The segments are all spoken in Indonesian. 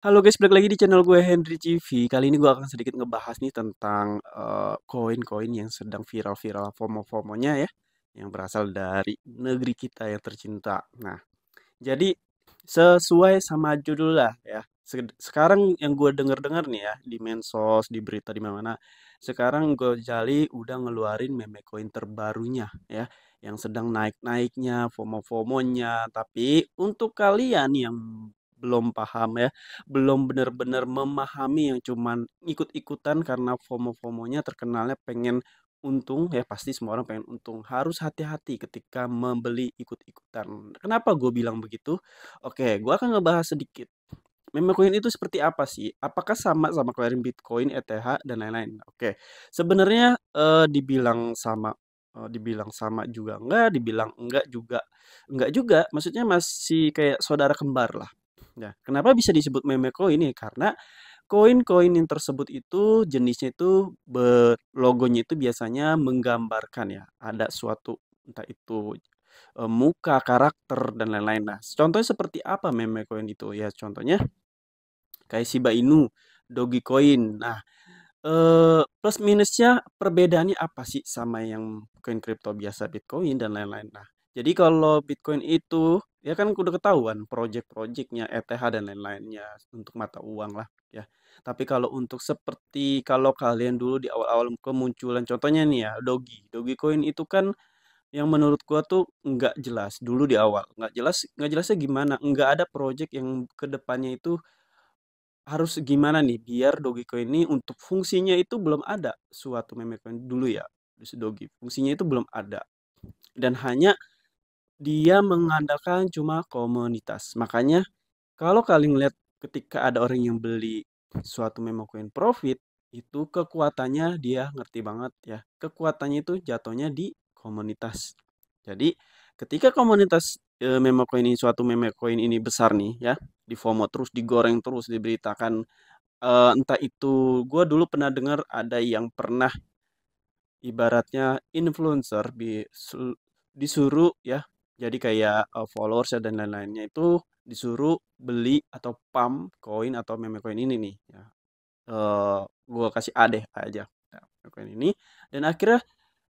Halo guys, balik lagi di channel gue Henry TV. Kali ini gue akan sedikit ngebahas nih tentang koin-koin yang sedang viral-viral FOMO-FOMO-nya ya, yang berasal dari negeri kita yang tercinta. Nah, jadi sesuai sama judul lah ya. Sekarang yang gue denger-dengar nih ya di mensos, di berita di mana-mana. Sekarang Gojali udah ngeluarin meme koin terbarunya ya, yang sedang naik-naiknya, FOMO-FOMO-nya. Tapi untuk kalian yang belum paham ya, belum benar-benar memahami yang cuman ikut-ikutan karena FOMO-FOMO-nya terkenalnya pengen untung ya, pasti semua orang pengen untung. Harus hati-hati ketika membeli ikut-ikutan. Kenapa gue bilang begitu? Oke, gue akan ngebahas sedikit. Meme coin itu seperti apa sih? Apakah sama sama clearing Bitcoin, ETH dan lain-lain? Oke, sebenarnya dibilang sama juga enggak, dibilang enggak juga. Maksudnya masih kayak saudara kembar lah. Nah, kenapa bisa disebut meme coin nih? Karena koin-koin yang tersebut itu jenisnya itu logonya itu biasanya menggambarkan ya, ada suatu entah itu muka, karakter dan lain-lain. Nah, contohnya seperti apa meme coin itu? Ya, contohnya kayak Shiba Inu, Dogecoin. Nah, plus minusnya perbedaannya apa sih sama yang koin kripto biasa Bitcoin dan lain-lain. Nah, jadi kalau Bitcoin itu ya kan udah ketahuan project-projectnya ETH dan lain-lainnya untuk mata uang lah ya. Tapi kalau untuk seperti kalau kalian dulu di awal-awal kemunculan contohnya nih ya Dogecoin itu kan yang menurut gua tuh nggak jelas dulu di awal. Nggak jelasnya gimana? Nggak ada project yang kedepannya itu harus gimana nih biar Dogecoin ini untuk fungsinya itu belum ada suatu meme coin dulu ya di Doge fungsinya itu belum ada dan hanya dia mengandalkan cuma komunitas. Makanya kalau kalian lihat ketika ada orang yang beli suatu meme coin profit itu kekuatannya dia ngerti banget ya, kekuatannya itu jatuhnya di komunitas. Jadi ketika komunitas meme coin ini suatu meme coin ini besar nih ya, di FOMO terus digoreng terus diberitakan. Entah itu gue dulu pernah dengar ada yang pernah ibaratnya influencer disuruh ya, jadi kayak followers ya dan lain-lainnya itu disuruh beli atau pump koin atau meme koin ini nih ya. Gue kasih A deh A aja. Nah, meme koin ini dan akhirnya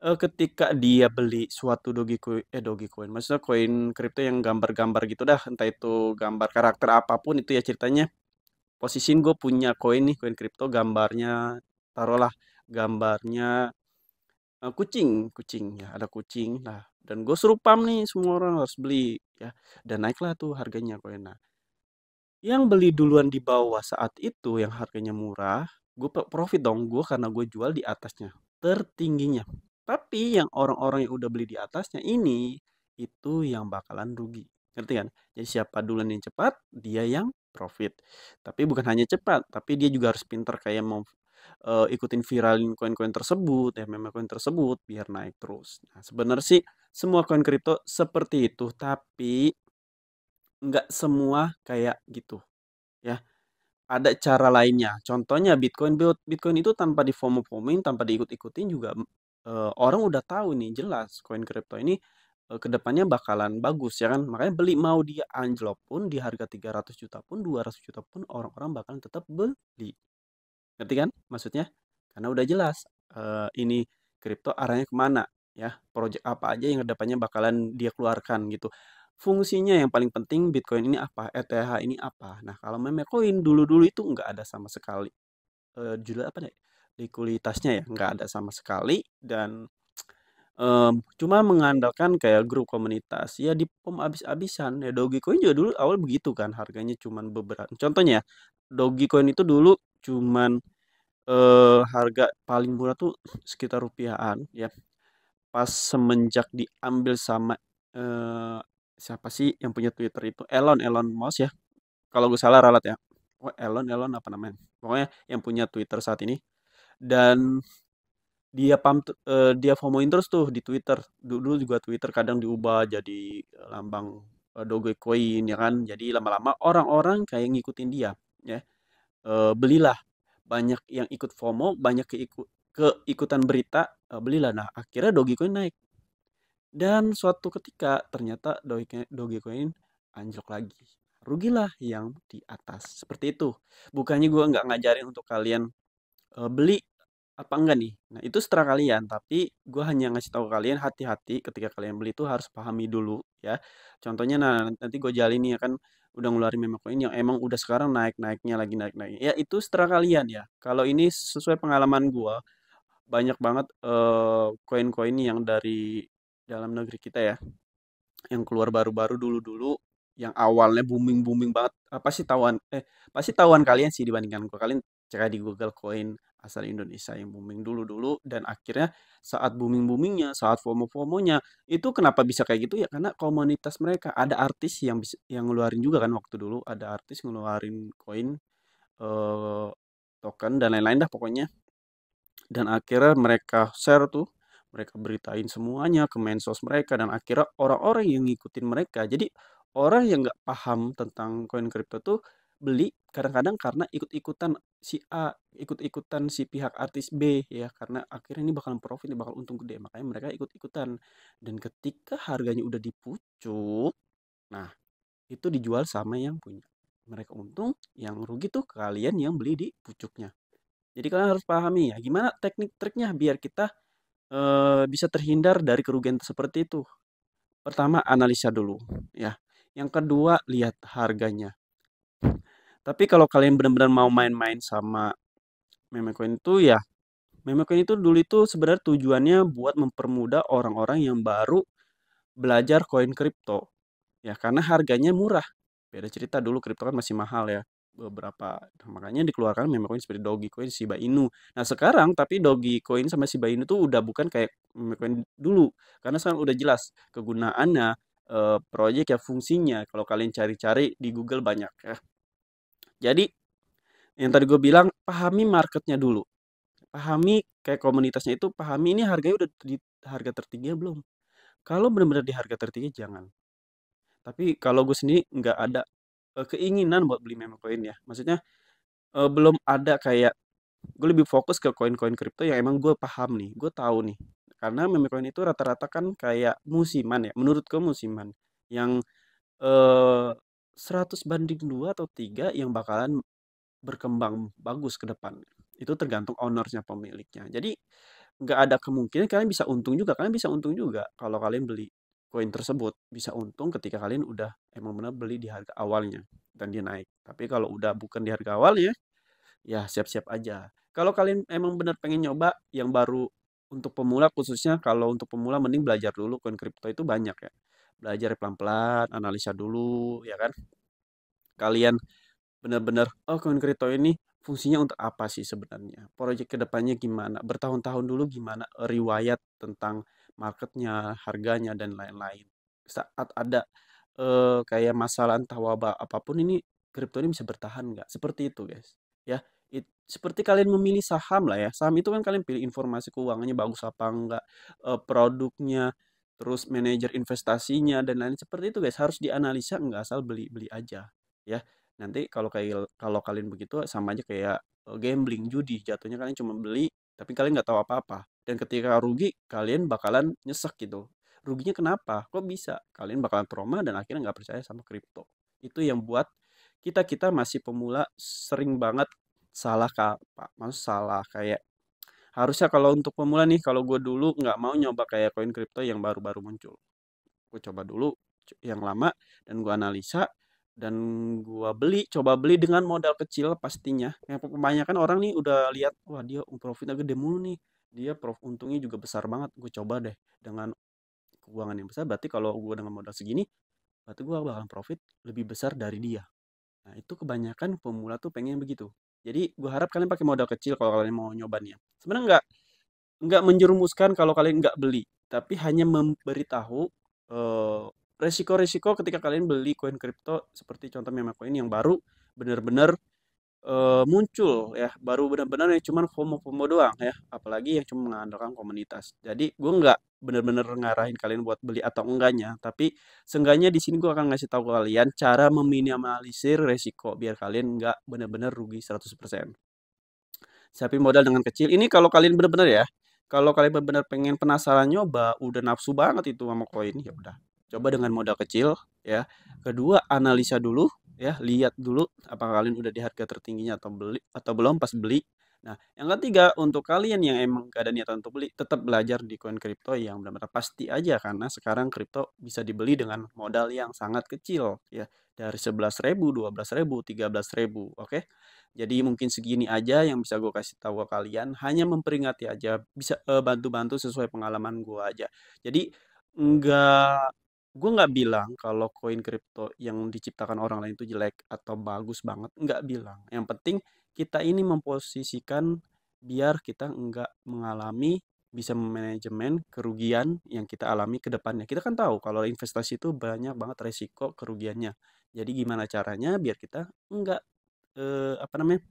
ketika dia beli suatu Dogecoin maksudnya koin kripto yang gambar-gambar gitu dah, entah itu gambar karakter apapun itu ya ceritanya. Posisiin gue punya koin nih, koin kripto gambarnya, taruhlah gambarnya kucing, kucing ya, ada kucing. Nah, dan gue suruh pam nih, semua orang harus beli ya. Dan naiklah tuh harganya koin. Nah, yang beli duluan di bawah saat itu yang harganya murah, gue profit dong, gue karena gue jual di atasnya, tertingginya. Tapi yang orang-orang yang udah beli di atasnya ini, itu yang bakalan rugi. Ngerti kan? Jadi siapa duluan yang cepat, dia yang profit. Tapi bukan hanya cepat, tapi dia juga harus pinter kayak mau ikutin viralin koin-koin tersebut, ya meme koin tersebut biar naik terus. Nah, sebenarnya sih semua koin kripto seperti itu, tapi nggak semua kayak gitu ya. Ada cara lainnya. Contohnya Bitcoin. Bitcoin itu tanpa di FOMO-FOMOin, tanpa diikut-ikutin juga orang udah tahu nih jelas koin kripto ini kedepannya bakalan bagus ya kan. Makanya beli mau dia anjlok pun di harga 300 juta pun 200 juta pun orang-orang bakalan tetap beli. Ngerti kan maksudnya? Karena udah jelas ini kripto arahnya kemana ya, project apa aja yang kedepannya bakalan dia keluarkan gitu. Fungsinya yang paling penting Bitcoin ini apa, ETH ini apa. Nah kalau meme coin dulu-dulu itu nggak ada sama sekali. Judul apa deh? Likuiditasnya ya nggak ada sama sekali dan cuma mengandalkan kayak grup komunitas ya di pom abis-abisan ya. Dogecoin juga dulu awal begitu kan harganya cuman beberapa contohnya ya, Dogecoin itu dulu cuman harga paling murah tuh sekitar rupiahan ya. Pas semenjak diambil sama, eee, siapa sih yang punya Twitter itu, Elon Musk ya, kalau gue salah ralat ya. Oh Elon Elon apa namanya, pokoknya yang punya Twitter saat ini dan dia FOMO-in terus tuh di Twitter. Dulu juga Twitter kadang diubah jadi lambang, Dogecoin ya kan. Jadi lama-lama orang-orang kayak ngikutin dia ya, belilah. Banyak yang ikut FOMO, banyak keikutan berita, belilah. Nah, akhirnya Dogecoin naik. Dan suatu ketika ternyata Dogecoin anjlok lagi. rugilah yang di atas. Seperti itu. Bukannya gue nggak ngajarin untuk kalian beli apa enggak nih. Nah, itu seterah kalian, tapi gue hanya ngasih tahu kalian hati-hati ketika kalian beli itu harus pahami dulu ya. Contohnya nah nanti gue jalin nih ya kan udah ngeluarin meme coin yang emang udah sekarang naik-naiknya lagi naik-naik. Ya itu seterah kalian ya. Kalau ini sesuai pengalaman gue, banyak banget koin-koin yang dari dalam negeri kita ya, yang keluar baru-baru dulu-dulu, yang awalnya booming-booming banget. Pasti tahuan kalian sih dibandingkan gue. Kalian cek aja di Google koin asal Indonesia yang booming dulu-dulu dan akhirnya saat booming-boomingnya, saat FOMO-FOMOnya, itu kenapa bisa kayak gitu ya karena komunitas mereka ada artis yang ngeluarin juga kan waktu dulu ada artis ngeluarin koin eh, token dan lain-lain dah pokoknya dan akhirnya mereka share tuh, mereka beritain semuanya ke medsos mereka dan akhirnya orang-orang yang ngikutin mereka. Jadi orang yang nggak paham tentang koin kripto tuh beli kadang-kadang karena ikut-ikutan si A, ikut-ikutan si pihak artis B ya karena akhirnya ini bakal profit, ini bakal untung gede, makanya mereka ikut-ikutan. Dan ketika harganya udah dipucuk, nah itu dijual sama yang punya. Mereka untung, yang rugi tuh kalian yang beli di pucuknya. Jadi kalian harus pahami ya, gimana teknik triknya biar kita bisa terhindar dari kerugian seperti itu. Pertama, analisa dulu ya. Yang kedua, lihat harganya. Tapi kalau kalian benar-benar mau main-main sama meme coin itu ya, meme coin itu dulu itu sebenarnya tujuannya buat mempermudah orang-orang yang baru belajar koin kripto. Ya, karena harganya murah. Beda cerita dulu kripto kan masih mahal ya. Beberapa nah, makanya dikeluarkan meme coin seperti Dogecoin, Shiba Inu. Nah, sekarang tapi Dogecoin sama Shiba Inu tuh udah bukan kayak meme coin dulu. Karena sekarang udah jelas kegunaannya, proyek ya fungsinya. Kalau kalian cari-cari di Google banyak ya. Jadi yang tadi gue bilang pahami marketnya dulu. Pahami kayak komunitasnya itu pahami ini harganya udah di harga tertinggi belum. Kalau benar-benar di harga tertinggi jangan. Tapi kalau gue sendiri nggak ada keinginan buat beli meme coin ya. Maksudnya belum ada kayak gue lebih fokus ke koin-koin kripto yang emang gue paham nih, gue tahu nih. Karena meme coin itu rata-rata kan kayak musiman ya, menurutku musiman yang eh 100 banding 2 atau 3 yang bakalan berkembang bagus ke depan. Itu tergantung ownernya pemiliknya. Jadi nggak ada kemungkinan kalian bisa untung juga. Kalian bisa untung juga kalau kalian beli koin tersebut. Bisa untung ketika kalian udah emang benar beli di harga awalnya dan dia naik. Tapi kalau udah bukan di harga awalnya, ya siap-siap aja. Kalau kalian emang benar pengen nyoba yang baru untuk pemula khususnya kalau untuk pemula mending belajar dulu koin kripto itu banyak ya. Belajar pelan-pelan, analisa dulu ya kan. Kalian benar-benar oh koin kripto ini fungsinya untuk apa sih sebenarnya? Proyek kedepannya gimana? Bertahun-tahun dulu gimana riwayat tentang marketnya, harganya dan lain-lain. Saat ada kayak masalah entah wabah apapun ini kripto ini bisa bertahan nggak? Seperti itu guys. Ya, seperti kalian memilih saham lah ya. Saham itu kan kalian pilih informasi keuangannya bagus apa enggak, produknya, terus manajer investasinya dan lain seperti itu guys. Harus dianalisa nggak asal beli-beli aja ya. Nanti kalau kalian begitu sama aja kayak gambling, judi. Jatuhnya kalian cuma beli tapi kalian nggak tahu apa-apa. Dan ketika rugi kalian bakalan nyesek gitu. Ruginya kenapa? Kok bisa? Kalian bakalan trauma dan akhirnya nggak percaya sama kripto. Itu yang buat kita masih pemula sering banget salah Pak. Maksud salah kayak harusnya kalau untuk pemula nih kalau gue dulu nggak mau nyoba kayak koin kripto yang baru-baru muncul. Gue coba dulu yang lama dan gue analisa dan gue coba beli dengan modal kecil pastinya. Yang kebanyakan orang nih udah lihat wah dia profitnya gede mulu nih. Dia untungnya juga besar banget. Gue coba deh dengan keuangan yang besar berarti kalau gue dengan modal segini berarti gue bakalan profit lebih besar dari dia. Nah, itu kebanyakan pemula tuh pengen begitu. Jadi, gue harap kalian pakai modal kecil kalau kalian mau nyobanya. Sebenarnya nggak menjerumuskan kalau kalian nggak beli, tapi hanya memberitahu eh, resiko-resiko ketika kalian beli koin kripto seperti contoh meme coin yang baru benar-benar muncul ya, baru benar-benar yang cuman FOMO-FOMO doang ya, apalagi yang cuma mengandalkan komunitas. Jadi gue nggak benar-benar ngarahin kalian buat beli atau enggaknya, tapi seenggaknya di sini gue akan ngasih tahu kalian cara meminimalisir resiko biar kalian nggak benar-benar rugi 100%. Siapin modal dengan kecil. Ini kalau kalian benar-benar ya, kalau kalian benar-benar pengen penasaran nyoba, udah nafsu banget itu sama koin, ya udah. Coba dengan modal kecil ya. Kedua, analisa dulu ya, lihat dulu apakah kalian udah di harga tertingginya atau belum pas beli. Nah, yang ketiga untuk kalian yang emang gak ada niatan untuk beli, tetap belajar di koin kripto yang benar-benar pasti aja karena sekarang kripto bisa dibeli dengan modal yang sangat kecil ya, dari 11.000, 12.000, 13.000, oke? Jadi mungkin segini aja yang bisa gue kasih tahu ke kalian, hanya memperingati aja, bisa bantu-bantu sesuai pengalaman gue aja. Jadi nggak gue nggak bilang kalau koin kripto yang diciptakan orang lain itu jelek atau bagus banget, nggak bilang. Yang penting kita ini memposisikan biar kita nggak mengalami, bisa manajemen kerugian yang kita alami ke depannya. Kita kan tahu kalau investasi itu banyak banget resiko kerugiannya. Jadi gimana caranya biar kita nggak apa namanya,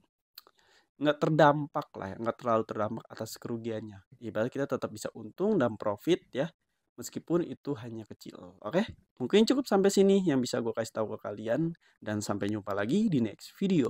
nggak terdampak lah ya, nggak terlalu terdampak atas kerugiannya. Ibarat kita tetap bisa untung dan profit ya, meskipun itu hanya kecil. Oke, mungkin cukup sampai sini yang bisa gue kasih tahu ke kalian, dan sampai jumpa lagi di next video.